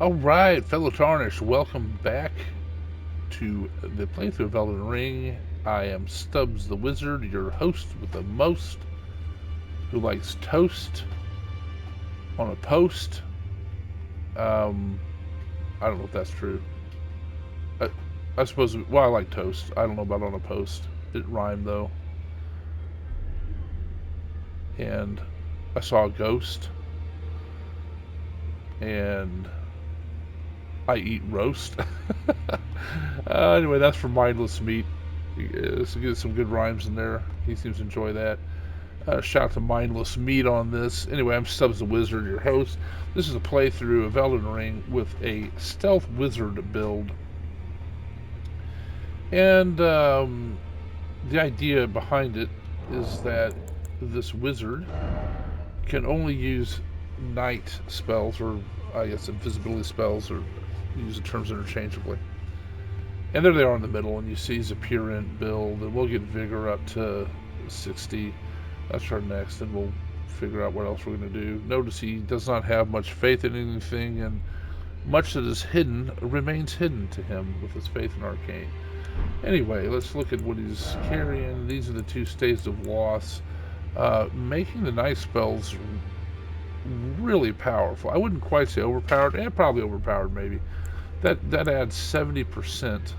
Alright, fellow Tarnish, welcome back to the playthrough of Elden Ring. I am Stubbs the Wizard, your host with the most, who likes toast on a post. I don't know if that's true. I suppose, well, I like toast. I don't know about on a post. It rhymed, though. And I saw a ghost. And I eat roast. Anyway, that's for Mindless Meat. Let's get some good rhymes in there. He seems to enjoy that. Shout out to Mindless Meat on this. Anyway, I'm Stubbs the Wizard, your host. This is a playthrough of Elden Ring with a stealth wizard build. And the idea behind it is that this wizard can only use night spells, or I guess invisibility spells, or use the terms interchangeably. And there they are in the middle, and you see he's a pure-int build, and we'll get vigor up to 60. That's our next, and we'll figure out what else we're going to do. Notice he does not have much faith in anything, and much that is hidden remains hidden to him with his faith in arcane. Anyway, let's look at what he's carrying. These are the two staves of loss, making the night spells really powerful. I wouldn't quite say overpowered, probably overpowered maybe. That adds 70%.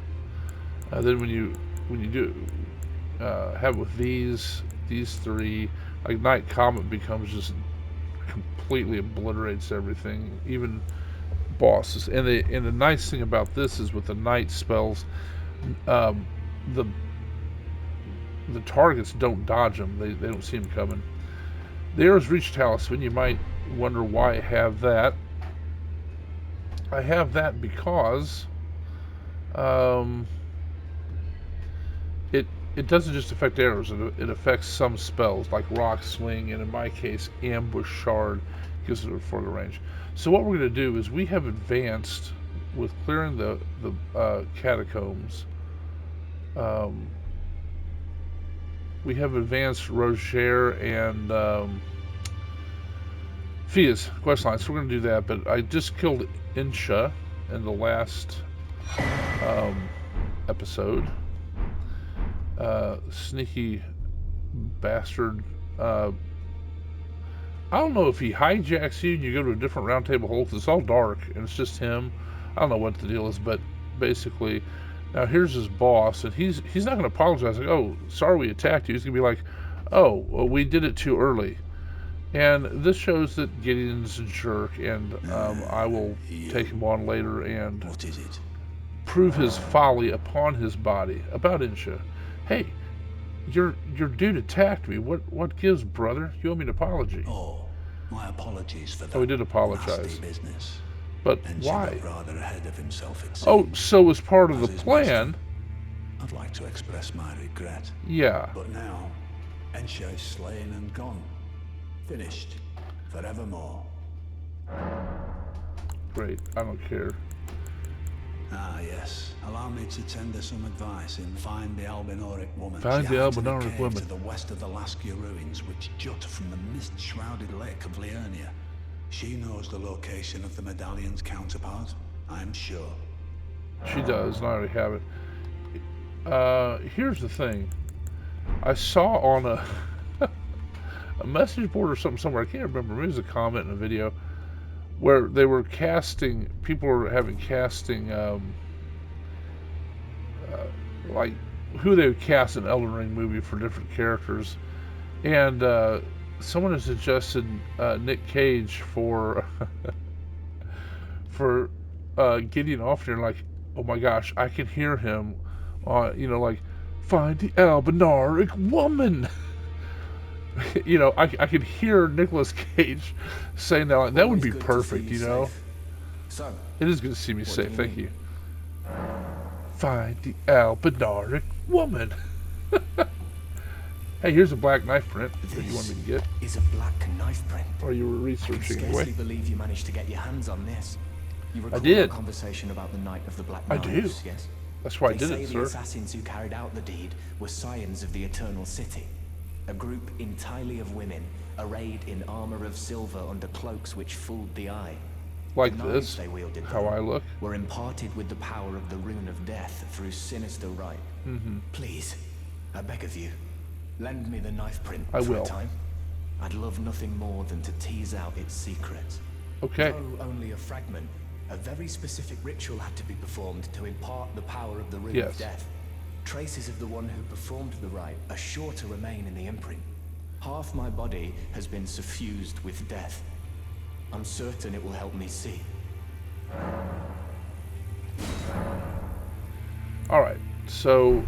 Then when you do have it with these three, like Night Comet becomes just completely obliterates everything, even bosses. And the nice thing about this is with the night spells, the targets don't dodge them. They don't see them coming. There is Reach Talisman. You might wonder why I have that. I have that because it doesn't just affect arrows. It affects some spells like Rock Sling, and in my case, Ambush Shard gives it a further range. So what we're going to do is we have advanced with clearing the catacombs. We have advanced Rogier and Fia's questline, so we're going to do that. But I just killed Insha in the last episode. Sneaky bastard. I don't know if he hijacks you and you go to a different round table hole, because it's all dark and it's just him. I don't know what the deal is, but basically, now here's his boss, and he's not going to apologize like, oh, sorry we attacked you. He's going to be like, oh, well, we did it too early. And this shows that Gideon's a jerk, and I will take him on later and what is it? Prove his folly upon his body. About Insha. Hey, your dude attacked me. What gives, brother? You owe me an apology. Oh, my apologies for that. Oh, he did apologize. Nasty business. But And why? rather ahead of himself, it Oh, seems. so as part of the As his plan. I'd like to express my regret. Yeah. But now, Ensha is slain and gone. Finished. Forevermore. Great. I don't care. Ah, yes. Allow me to tender some advice in Find the Albinoric Woman. Find She the hides in a Albinoric cave Woman. to the west of the Laskia ruins, which jut from the mist-shrouded lake of Liurnia. She knows the location of the medallion's counterpart, I'm sure. She does, and I already have it. Here's the thing. I saw on a a message board or something somewhere, I can't remember, maybe it was a comment in a video, where they were casting, people were having casting, like, who they would cast in an Elden Ring movie for different characters. And someone has suggested Nick Cage for for Gideon Offner, like, oh my gosh, I can hear him on, like, find the Albinoric woman. I could hear Nicolas Cage saying that. Like, that would be perfect, So, It is good to see me safe, do you thank mean? you. Find the Albinoric woman. Hey, here's a black knife print that you want me to get. Is a black knife print. Or you were I can researching scarcely anyway. believe you managed to get your hands on this. You recall did. our conversation about the Night of the Black I Knives, do. yes? That's why I They did say it, the sir. assassins who carried out the deed were scions of the Eternal City, a group entirely of women, arrayed in armor of silver under cloaks which fooled the eye. Like The this, knives they wielded, how though, I look. were imparted with the power of the Rune of Death through sinister rite. Please, I beg of you, lend me the knife print I for will. a time. I'd love nothing more than to tease out its secrets. Okay. Though only a fragment, a very specific ritual had to be performed to impart the power of the Rune Yes. of Death. Traces of the one who performed the rite are sure to remain in the imprint. Half my body has been suffused with death. I'm certain it will help me see. Alright, so,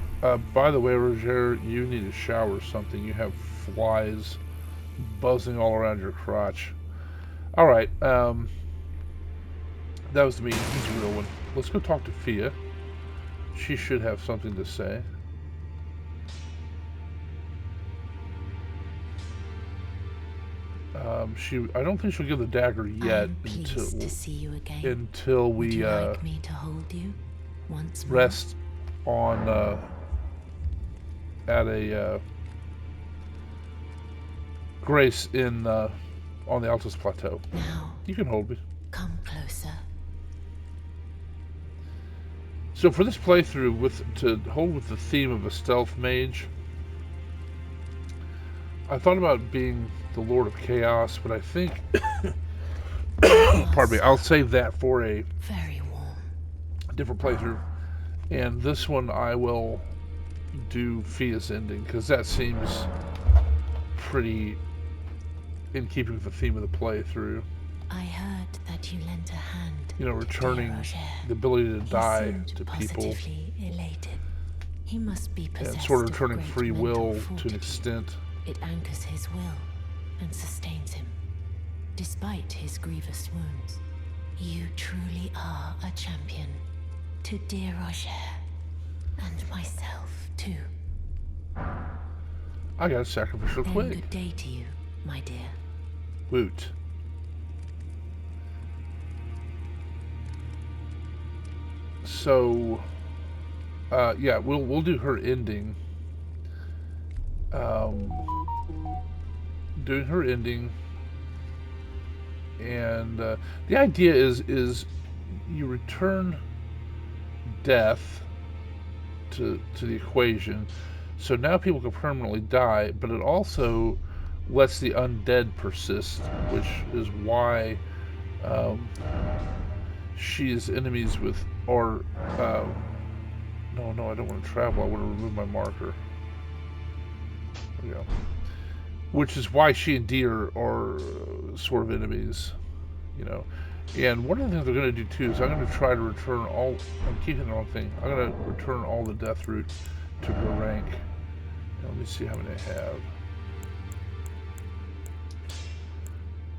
by the way, Rogier, you need a shower or something. You have flies buzzing all around your crotch. Alright, that was me. He's a real one. Let's go talk to Fia. She should have something to say. I don't think she'll give the dagger yet I'm pleased to see you again. until Would we you like me to hold you once more? rest on at a grace in on the Altus Plateau. Now, You can hold me. come closer. So for this playthrough, to hold with the theme of a stealth mage, I thought about being the Lord of Chaos, but I think, pardon me, I'll save that for a Very warm. different playthrough. And this one I will do Fia's ending, because that seems pretty in keeping with the theme of the playthrough. I heard that you lent a hand. You know, returning Rogier. the ability to He die seemed to people, positively elated. He must be possessed and sort of of returning great free mental will to an fortitude. extent. It anchors his will and sustains him, despite his grievous wounds. You truly are a champion to dear Rogier, and myself too. I got a sacrificial Then twig. good day to you, my dear. Woot. So, yeah, we'll do her ending. Doing her ending, and the idea is you return death to the equation, so now people can permanently die, but it also lets the undead persist, which is why she is enemies with, or no, I don't want to travel. I want to remove my marker. There we go. Which is why she and D are sort of enemies, you know. And one of the things I'm going to do too is I'm going to try to return all. I'm keeping the wrong thing. I'm going to return all the death root to the rank. And let me see how many I have.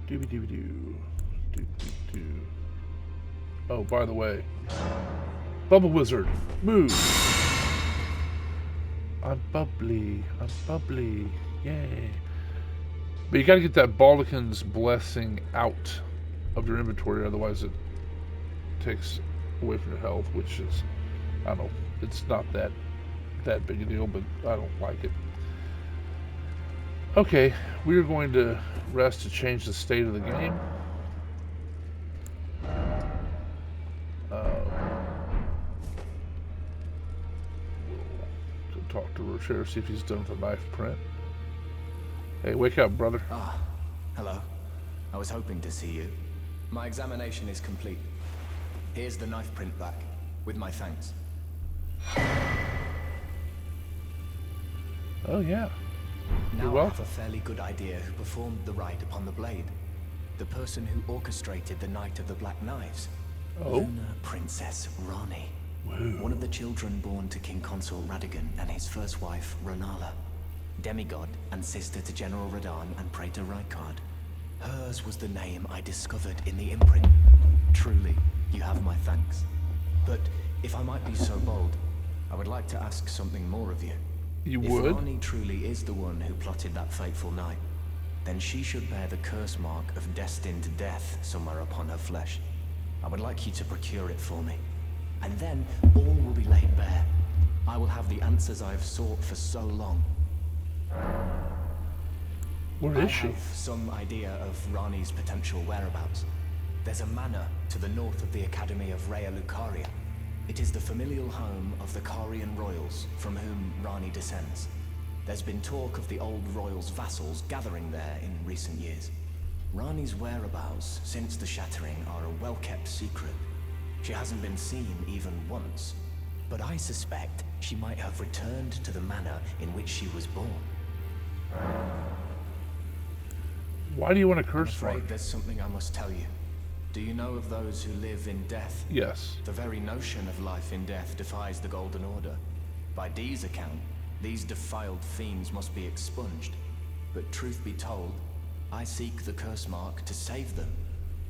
Doobie doobie doo. Doobie doo. Oh, by the way, Bubble Wizard, move! I'm bubbly, yay. But you gotta get that Baldekin's Blessing out of your inventory, otherwise it takes away from your health, which is, I don't know, it's not that big a deal, but I don't like it. Okay, we are going to rest to change the state of the game. We'll go talk to Rogier, see if he's done with the knife print. Hey, wake up, brother. Ah, hello. I was hoping to see you. My examination is complete. Here's the knife print back, with my thanks. Oh, yeah. You're Now I welcome. have a fairly good idea who performed the rite upon the blade. The person who orchestrated the Night of the Black Knives. Oh. Lunar Princess Rani. Whoa. One of the children born to King Consort Radigan and his first wife, Renala. Demigod and sister to General Radahn and Praetor Rykard. Hers was the name I discovered in the imprint. Truly, you have my thanks. But if I might be so bold, I would like to ask something more of you. You If would? Rani truly is the one who plotted that fateful night, then she should bear the curse mark of destined death somewhere upon her flesh. I would like you to procure it for me. And then all will be laid bare. I will have the answers I have sought for so long. Where I is she? have some idea of Rani's potential whereabouts. There's a manor to the north of the Academy of Rea Lucaria. It is the familial home of the Carian royals, from whom Rani descends. There's been talk of the old royals' vassals gathering there in recent years. Rani's whereabouts since the shattering are a well-kept secret. She hasn't been seen even once. But I suspect she might have returned to the manor in which she was born. Why do you want to I'm curse afraid Mark? there's something I must tell you. Do you know of those who live in death? Yes. The very notion of life in death defies the Golden Order. By Dee's account, these defiled fiends must be expunged. But truth be told, I seek the curse mark to save them.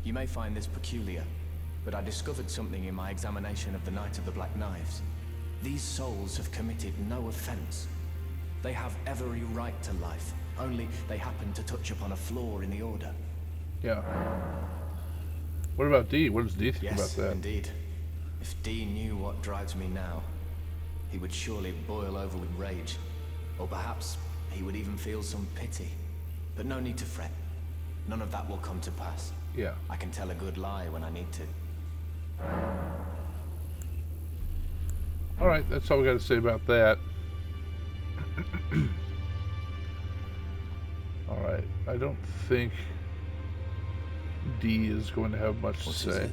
You may find this peculiar, but I discovered something in my examination of the Knight of the Black Knives. These souls have committed no offense. They have every right to life, only they happen to touch upon a flaw in the Order. Yeah. What about D? What does D think about Yes, that? indeed. If D knew what drives me now, he would surely boil over with rage. Or perhaps he would even feel some pity. But no need to fret. None of that will come to pass. Yeah. I can tell a good lie when I need to. All right, that's all we got to say about that. All right, I don't think D is going to have much to What is say. it?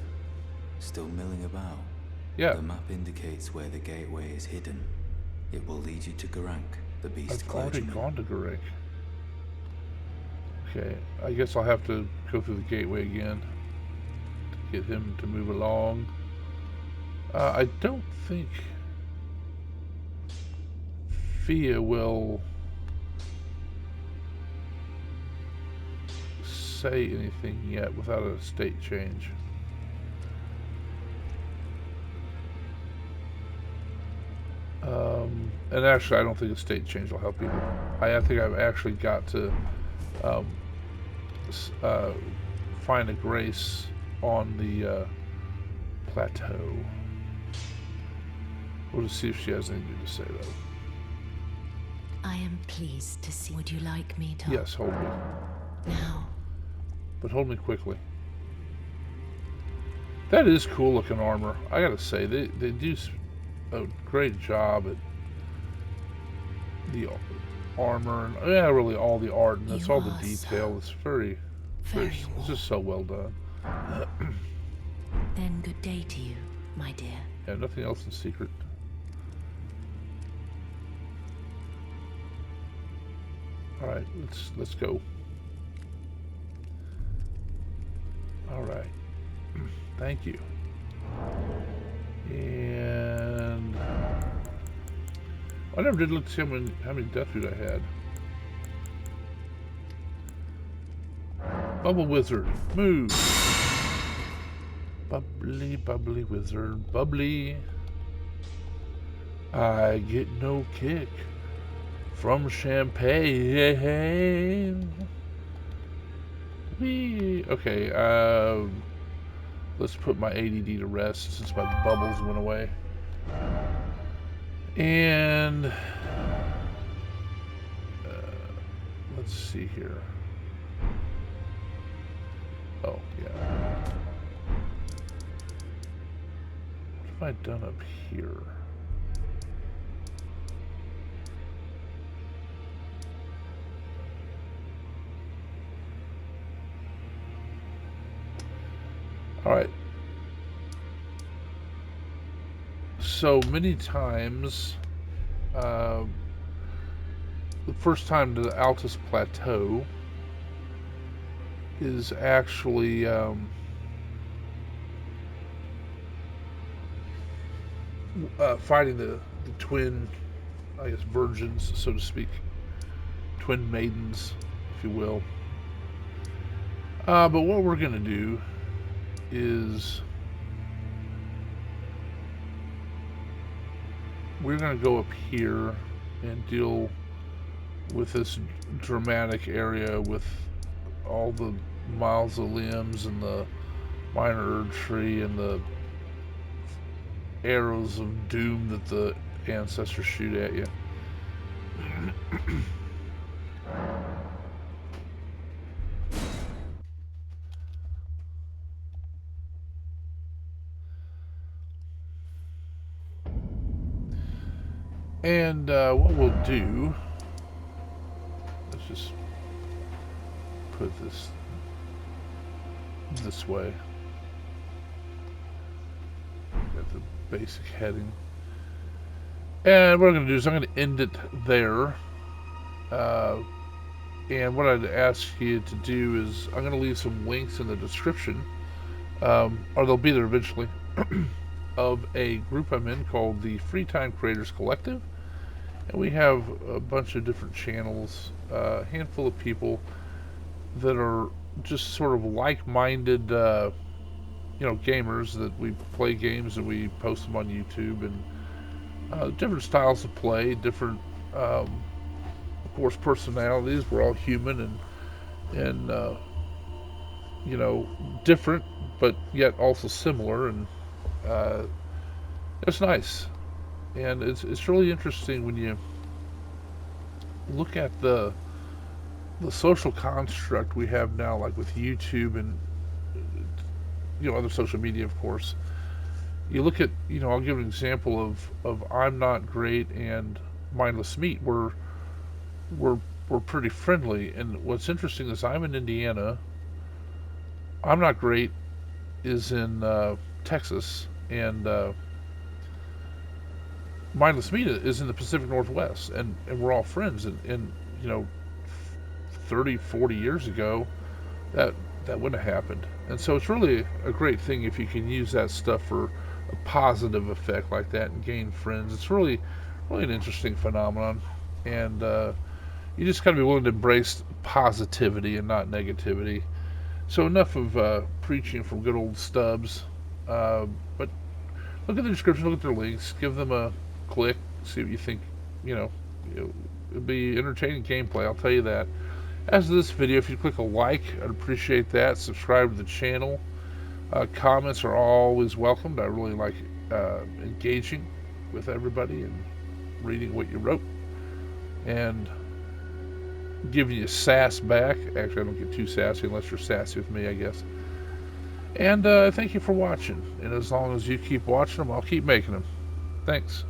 Still milling about? Yeah, The map indicates where the gateway is hidden. It will lead you to Garank, the beast I've already clergyman. gone to Keurig. Okay, I guess I'll have to go through the gateway again to get him to move along. I don't think Fia will say anything yet without a state change. And actually, I don't think a state change will help either. I think I've actually got to find a grace on the plateau. We'll just see if she has anything to say, though. I am pleased to see. Would you like me to? Yes, hold me. Now, But hold me quickly. That is cool looking armor. I gotta say, they do a great job at the armor and really all the art and that's You all the are detail. It's very, very it's just so well done. then good day to you, my dear. Yeah, nothing else in secret. All right, let's go. All right, thank you. And I never did look to see how many death food I had. Bubble wizard, move. Bubbly, bubbly wizard, bubbly. I get no kick from champagne. Whee. Okay, let's put my ADD to rest since my bubbles went away. And let's see here. Oh, yeah. What have I done up here? All right. So many times, the first time to the Altus Plateau is actually fighting the twin, I guess, virgins, so to speak, twin maidens, if you will. But what we're gonna do is we're going to go up here and deal with this dramatic area with all the mausoleums and the minor Erd tree and the arrows of doom that the ancestors shoot at you. And what we'll do, let's just put this way. Got the basic heading. And what I'm going to do is I'm going to end it there. And what I'd ask you to do is I'm going to leave some links in the description, or they'll be there eventually, of a group I'm in called the Free Time Creators Collective. And we have a bunch of different channels, a handful of people that are just sort of like-minded, gamers that we play games and we post them on YouTube, and different styles of play, different, of course, personalities. We're all human and different, but yet also similar, and it's nice. And it's really interesting when you look at the social construct we have now, like with YouTube and other social media, of course. You look at, I'll give an example of I'm Not Great and Mindless Meat. We're pretty friendly, and what's interesting is I'm in Indiana. I'm Not Great is in Texas, and Mindless Meat is in the Pacific Northwest, and we're all friends. And 30, 40 years ago, that wouldn't have happened. And so it's really a great thing if you can use that stuff for a positive effect like that and gain friends. It's really an interesting phenomenon, and you just gotta be willing to embrace positivity and not negativity. So enough of preaching from good old Stubbs, but look at the description, look at their links, give them a click, see what you think. It'll be entertaining gameplay, I'll tell you that. As to this video, if you click a like, I'd appreciate that. Subscribe to the channel. Comments are always welcomed. I really like engaging with everybody and reading what you wrote and giving you sass back. Actually, I don't get too sassy unless you're sassy with me, I guess. And thank you for watching. And as long as you keep watching them, I'll keep making them. Thanks.